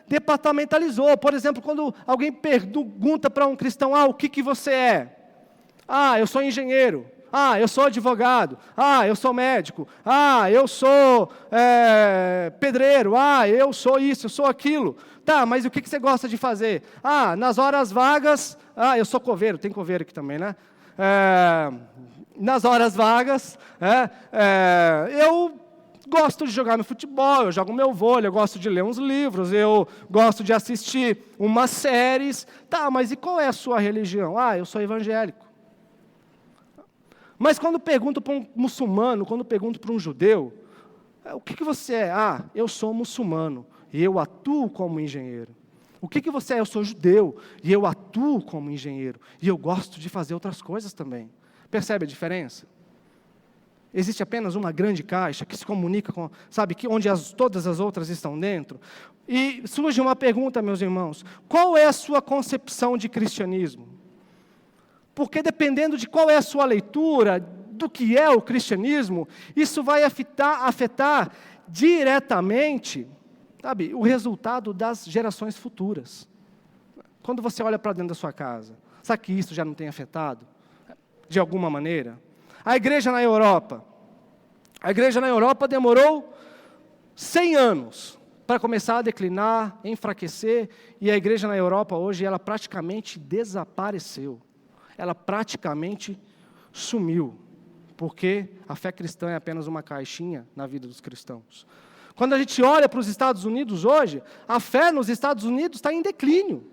departamentalizou. Por exemplo, quando alguém pergunta para um cristão: o que você é? Eu sou engenheiro. Eu sou advogado. Eu sou médico. Eu sou pedreiro. Eu sou isso, eu sou aquilo. Tá, mas o que você gosta de fazer? Nas horas vagas, eu sou coveiro, tem coveiro aqui também, né? Nas horas vagas, eu gosto de jogar no futebol, eu jogo meu vôlei, eu gosto de ler uns livros, eu gosto de assistir umas séries. Tá, mas e qual é a sua religião? Eu sou evangélico. Mas quando pergunto para um muçulmano, quando pergunto para um judeu, o que você é? Eu sou muçulmano e eu atuo como engenheiro. O que você é? Eu sou judeu e eu atuo como engenheiro. E eu gosto de fazer outras coisas também. Percebe a diferença? Existe apenas uma grande caixa que se comunica com, onde todas as outras estão dentro. E surge uma pergunta, meus irmãos: qual é a sua concepção de cristianismo? Porque dependendo de qual é a sua leitura do que é o cristianismo, isso vai afetar diretamente, o resultado das gerações futuras. Quando você olha para dentro da sua casa, sabe que isso já não tem afetado? De alguma maneira? A igreja na Europa demorou 100 anos para começar a declinar, enfraquecer, e a igreja na Europa hoje, ela praticamente desapareceu. Ela praticamente sumiu, porque a fé cristã é apenas uma caixinha na vida dos cristãos. Quando a gente olha para os Estados Unidos hoje, a fé nos Estados Unidos está em declínio.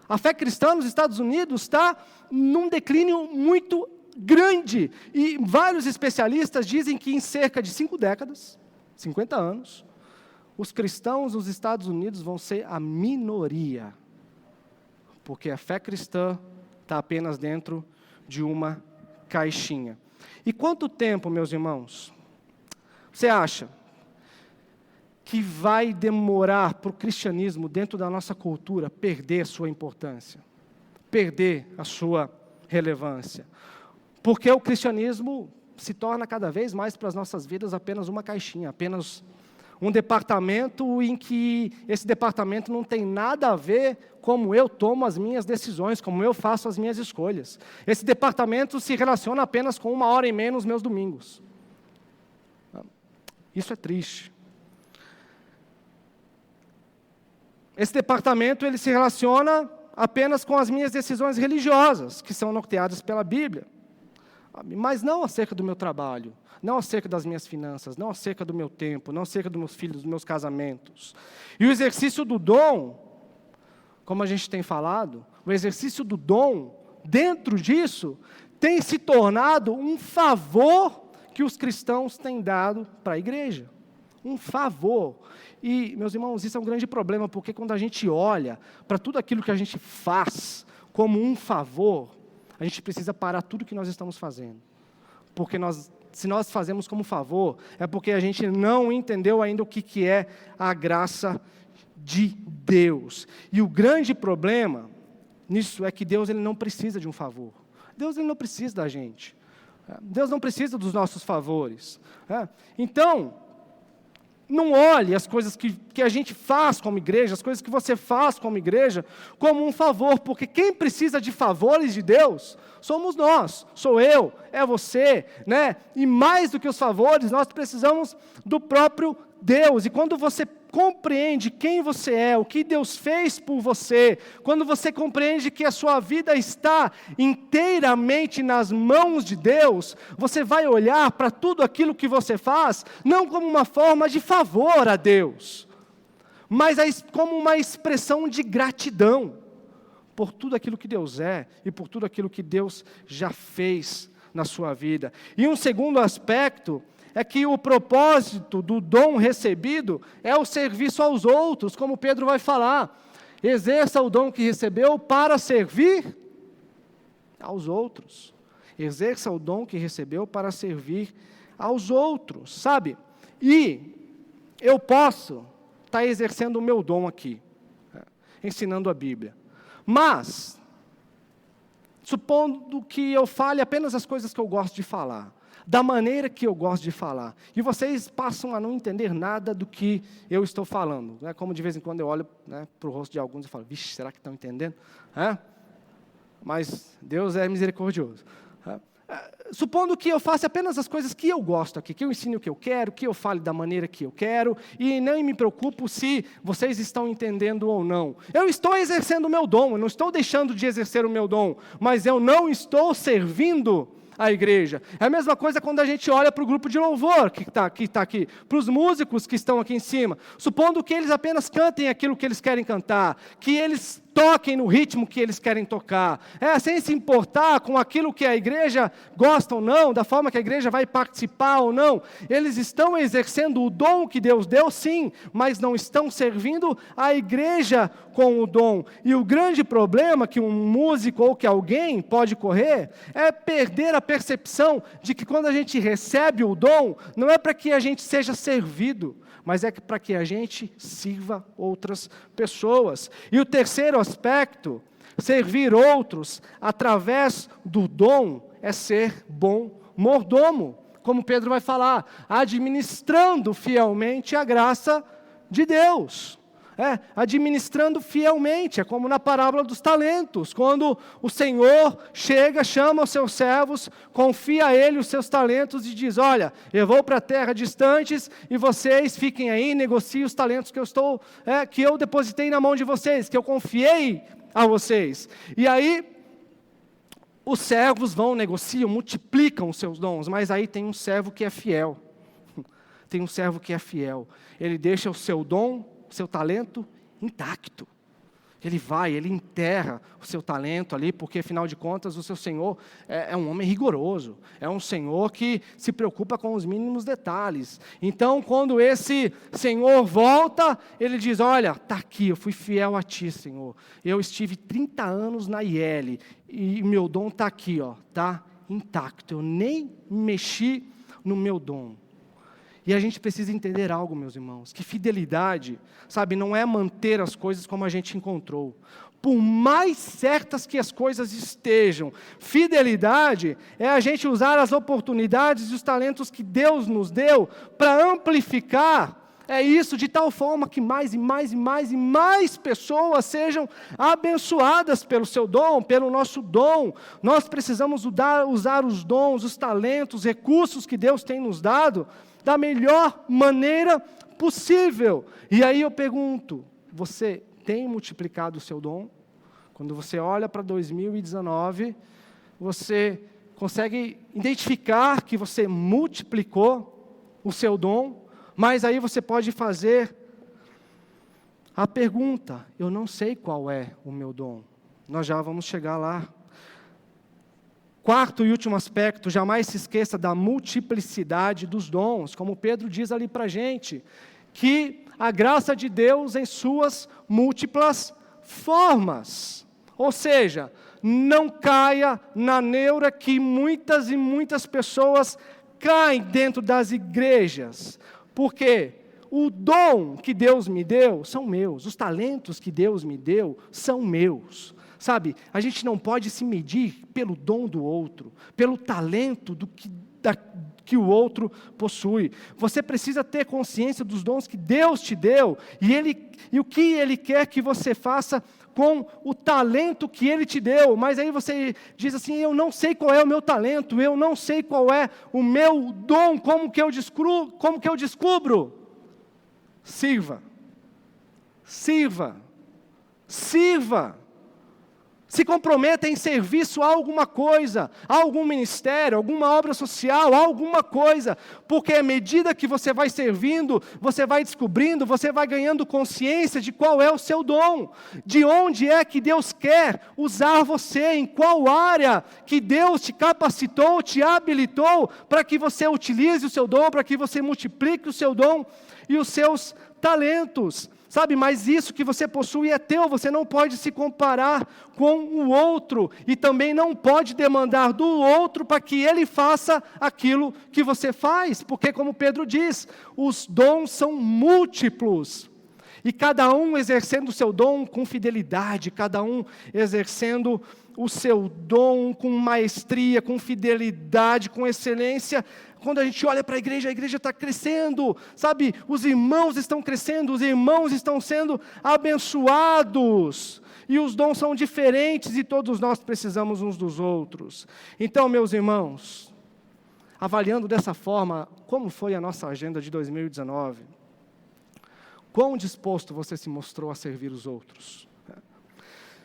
A fé cristã nos Estados Unidos está num declínio muito grande. E vários especialistas dizem que em cerca de 5 décadas, 50 anos, os cristãos nos Estados Unidos vão ser a minoria. Porque a fé cristã está apenas dentro de uma caixinha. E quanto tempo, meus irmãos, você acha que vai demorar para o cristianismo, dentro da nossa cultura, perder a sua importância, perder a sua relevância? Porque o cristianismo se torna cada vez mais para as nossas vidas apenas uma caixinha, apenas Um departamento em que esse departamento não tem nada a ver como eu tomo as minhas decisões, como eu faço as minhas escolhas. Esse departamento se relaciona apenas com 1h30 nos meus domingos. Isso é triste. Esse departamento ele se relaciona apenas com as minhas decisões religiosas, que são norteadas pela Bíblia. Mas não acerca do meu trabalho, não acerca das minhas finanças, não acerca do meu tempo, não acerca dos meus filhos, dos meus casamentos. E o exercício do dom, como a gente tem falado, o exercício do dom, dentro disso, tem se tornado um favor que os cristãos têm dado para a igreja. Um favor. E, meus irmãos, isso é um grande problema, porque quando a gente olha para tudo aquilo que a gente faz como um favor, a gente precisa parar tudo que nós estamos fazendo. Porque se nós fazemos como favor, é porque a gente não entendeu ainda o que é a graça de Deus. E o grande problema nisso é que Deus ele não precisa de um favor. Deus ele não precisa da gente. Deus não precisa dos nossos favores. Então, não olhe as coisas que a gente faz como igreja, as coisas que você faz como igreja, como um favor, porque quem precisa de favores de Deus somos nós, sou eu, é você, né? E mais do que os favores, nós precisamos do próprio Deus. E quando você compreende quem você é, o que Deus fez por você, quando você compreende que a sua vida está inteiramente nas mãos de Deus, você vai olhar para tudo aquilo que você faz, não como uma forma de favor a Deus, mas como uma expressão de gratidão por tudo aquilo que Deus é e por tudo aquilo que Deus já fez na sua vida. E um segundo aspecto é que o propósito do dom recebido é o serviço aos outros, como Pedro vai falar. Exerça o dom que recebeu para servir aos outros. Exerça o dom que recebeu para servir aos outros, sabe? E eu posso estar exercendo o meu dom aqui, ensinando a Bíblia. Mas, supondo que eu fale apenas as coisas que eu gosto de falar, da maneira que eu gosto de falar, e vocês passam a não entender nada do que eu estou falando, né? Como de vez em quando eu olho, né, para o rosto de alguns e falo, vixe, será que estão entendendo? Mas Deus é misericordioso. Supondo que eu faça apenas as coisas que eu gosto aqui, que eu ensine o que eu quero, que eu fale da maneira que eu quero, e nem me preocupo se vocês estão entendendo ou não. Eu estou exercendo o meu dom, eu não estou deixando de exercer o meu dom, mas eu não estou servindo a igreja. É a mesma coisa quando a gente olha para o grupo de louvor que está aqui, para os músicos que estão aqui em cima, supondo que eles apenas cantem aquilo que eles querem cantar, que eles toquem no ritmo que eles querem tocar, sem se importar com aquilo que a igreja gosta ou não, da forma que a igreja vai participar ou não. Eles estão exercendo o dom que Deus deu, sim, mas não estão servindo a igreja com o dom. E o grande problema que um músico ou que alguém pode correr é perder a percepção de que quando a gente recebe o dom, não é para que a gente seja servido, mas é para que a gente sirva outras pessoas. E o terceiro aspecto, servir outros através do dom, é ser bom mordomo, como Pedro vai falar, administrando fielmente a graça de Deus. Administrando fielmente, é como na parábola dos talentos, quando o Senhor chega, chama os seus servos, confia a ele os seus talentos e diz, olha, eu vou para a terra distantes e vocês fiquem aí, negociem os talentos que eu depositei na mão de vocês, que eu confiei a vocês. E aí, os servos vão, negociam, multiplicam os seus dons, mas aí tem um servo que é fiel. Tem um servo que é fiel. Ele deixa o seu dom, o seu talento intacto. Ele enterra o seu talento ali, porque afinal de contas o seu Senhor é um homem rigoroso, é um Senhor que se preocupa com os mínimos detalhes. Então, quando esse Senhor volta, ele diz, olha, está aqui, eu fui fiel a ti, Senhor. Eu estive 30 anos na IL, e meu dom está aqui, está intacto. Eu nem mexi no meu dom. E a gente precisa entender algo, meus irmãos, que fidelidade, sabe, não é manter as coisas como a gente encontrou. Por mais certas que as coisas estejam, fidelidade é a gente usar as oportunidades e os talentos que Deus nos deu para amplificar é isso, de tal forma que mais e mais e mais e mais pessoas sejam abençoadas pelo seu dom, pelo nosso dom. Nós precisamos usar os dons, os talentos, os recursos que Deus tem nos dado da melhor maneira possível. E aí eu pergunto, você tem multiplicado o seu dom? Quando você olha para 2019, você consegue identificar que você multiplicou o seu dom? Mas aí você pode fazer a pergunta, eu não sei qual é o meu dom. Nós já vamos chegar lá. Quarto e último aspecto, jamais se esqueça da multiplicidade dos dons. Como Pedro diz ali para a gente, que a graça de Deus em suas múltiplas formas. Ou seja, não caia na neura que muitas e muitas pessoas caem dentro das igrejas. Porque o dom que Deus me deu são meus, os talentos que Deus me deu são meus. Sabe, a gente não pode se medir pelo dom do outro, pelo talento que o outro possui. Você precisa ter consciência dos dons que Deus te deu e o que Ele quer que você faça com o talento que Ele te deu. Mas aí você diz assim, eu não sei qual é o meu talento, eu não sei qual é o meu dom, como que eu descubro? Sirva. Sirva. Sirva. Se comprometa em serviço a alguma coisa, a algum ministério, alguma obra social, a alguma coisa, porque à medida que você vai servindo, você vai descobrindo, você vai ganhando consciência de qual é o seu dom, de onde é que Deus quer usar você, em qual área que Deus te capacitou, te habilitou, para que você utilize o seu dom, para que você multiplique o seu dom e os seus talentos. Sabe, mas isso que você possui é teu, você não pode se comparar com o outro, e também não pode demandar do outro para que ele faça aquilo que você faz, porque como Pedro diz, os dons são múltiplos, e cada um exercendo o seu dom com fidelidade, cada um exercendo o seu dom com maestria, com fidelidade, com excelência. Quando a gente olha para a igreja está crescendo, sabe? Os irmãos estão crescendo, os irmãos estão sendo abençoados. E os dons são diferentes e todos nós precisamos uns dos outros. Então, meus irmãos, avaliando dessa forma, como foi a nossa agenda de 2019? Quão disposto você se mostrou a servir os outros?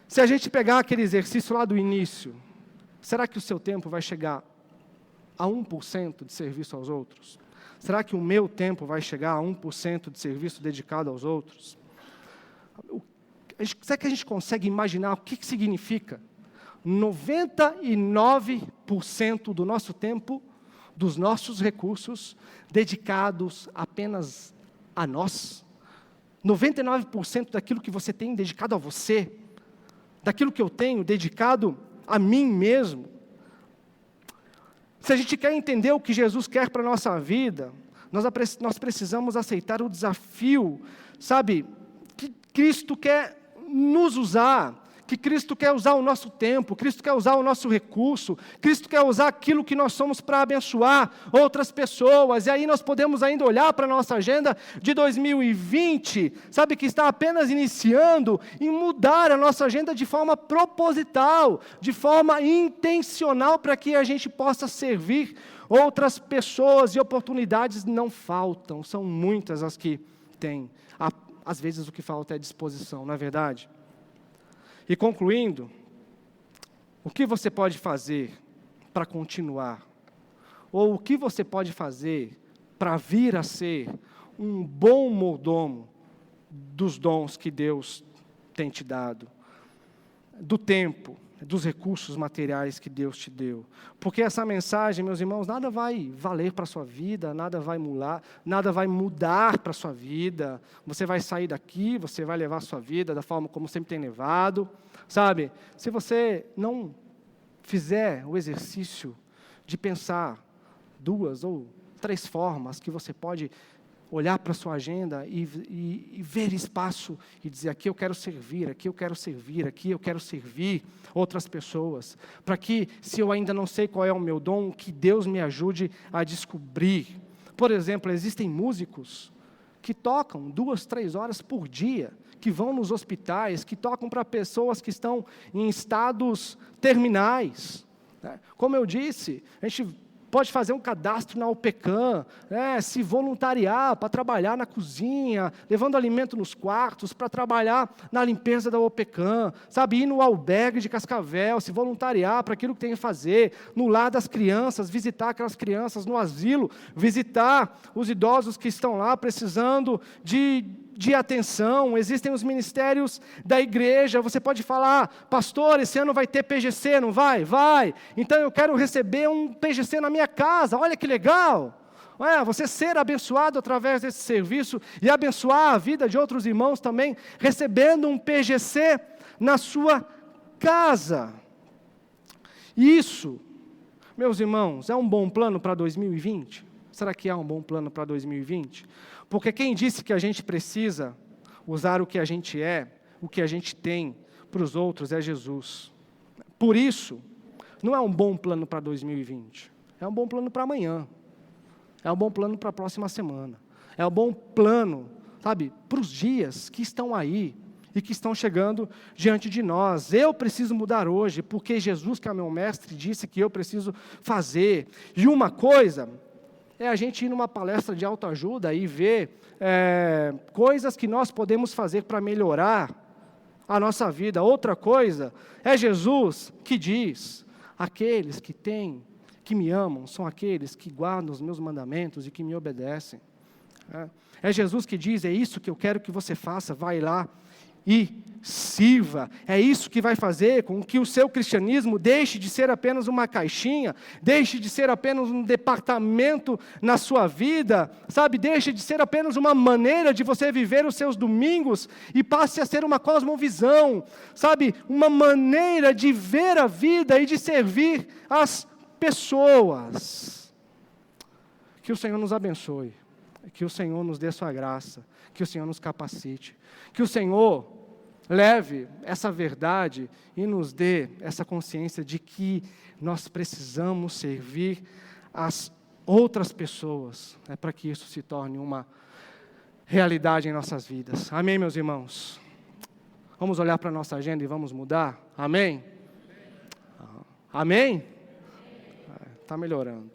Se a gente pegar aquele exercício lá do início, será que o seu tempo vai chegar a 1% de serviço aos outros? Será que o meu tempo vai chegar a 1% de serviço dedicado aos outros? Será que a gente consegue imaginar o que significa 99% do nosso tempo, dos nossos recursos, dedicados apenas a nós? 99% daquilo que você tem dedicado a você, daquilo que eu tenho dedicado a mim mesmo. Se a gente quer entender o que Jesus quer para a nossa vida, nós precisamos aceitar o desafio, sabe, que Cristo quer nos usar, que Cristo quer usar o nosso tempo, Cristo quer usar o nosso recurso, Cristo quer usar aquilo que nós somos para abençoar outras pessoas. E aí nós podemos ainda olhar para a nossa agenda de 2020, sabe, que está apenas iniciando, e mudar a nossa agenda de forma proposital, de forma intencional, para que a gente possa servir outras pessoas, e oportunidades não faltam, são muitas as que tem. Às vezes o que falta é disposição, não é verdade? E concluindo, o que você pode fazer para continuar? Ou o que você pode fazer para vir a ser um bom mordomo dos dons que Deus tem te dado? Do tempo, dos recursos materiais que Deus te deu. Porque essa mensagem, meus irmãos, nada vai valer para a sua vida, nada vai mudar para a sua vida. Você vai sair daqui, você vai levar a sua vida da forma como sempre tem levado. Sabe, se você não fizer o exercício de pensar 2 ou 3 formas que você pode olhar para a sua agenda e ver espaço e dizer, aqui eu quero servir, aqui eu quero servir, aqui eu quero servir outras pessoas, para que, se eu ainda não sei qual é o meu dom, que Deus me ajude a descobrir. Por exemplo, existem músicos que tocam 2, 3 horas por dia, que vão nos hospitais, que tocam para pessoas que estão em estados terminais. Como eu disse, a gente pode fazer um cadastro na OPECAM, se voluntariar para trabalhar na cozinha, levando alimento nos quartos, para trabalhar na limpeza da OPECAM, sabe, ir no albergue de Cascavel, se voluntariar para aquilo que tem que fazer, no lar das crianças, visitar aquelas crianças no asilo, visitar os idosos que estão lá precisando de atenção. Existem os ministérios da igreja. Você pode falar: pastor, esse ano vai ter PGC, não vai? Vai. Então eu quero receber um PGC na minha casa. Olha que legal. Você ser abençoado através desse serviço e abençoar a vida de outros irmãos também, recebendo um PGC na sua casa. Isso, meus irmãos, é um bom plano para 2020? Será que é um bom plano para 2020? Porque quem disse que a gente precisa usar o que a gente é, o que a gente tem para os outros é Jesus. Por isso, não é um bom plano para 2020. É um bom plano para amanhã. É um bom plano para a próxima semana. É um bom plano, sabe, para os dias que estão aí e que estão chegando diante de nós. Eu preciso mudar hoje, porque Jesus, que é meu mestre, disse que eu preciso fazer. E uma coisa é a gente ir numa palestra de autoajuda e ver coisas que nós podemos fazer para melhorar a nossa vida. Outra coisa é Jesus que diz: aqueles que me amam são aqueles que guardam os meus mandamentos e que me obedecem. É Jesus que diz: é isso que eu quero que você faça, vai lá e sirva. É isso que vai fazer com que o seu cristianismo deixe de ser apenas uma caixinha, deixe de ser apenas um departamento na sua vida, sabe? Deixe de ser apenas uma maneira de você viver os seus domingos e passe a ser uma cosmovisão, sabe? Uma maneira de ver a vida e de servir as pessoas. Que o Senhor nos abençoe, que o Senhor nos dê sua graça, que o Senhor nos capacite, que o Senhor leve essa verdade e nos dê essa consciência de que nós precisamos servir as outras pessoas, para que isso se torne uma realidade em nossas vidas. Amém, meus irmãos? Vamos olhar para a nossa agenda e vamos mudar? Amém? Amém? Está melhorando.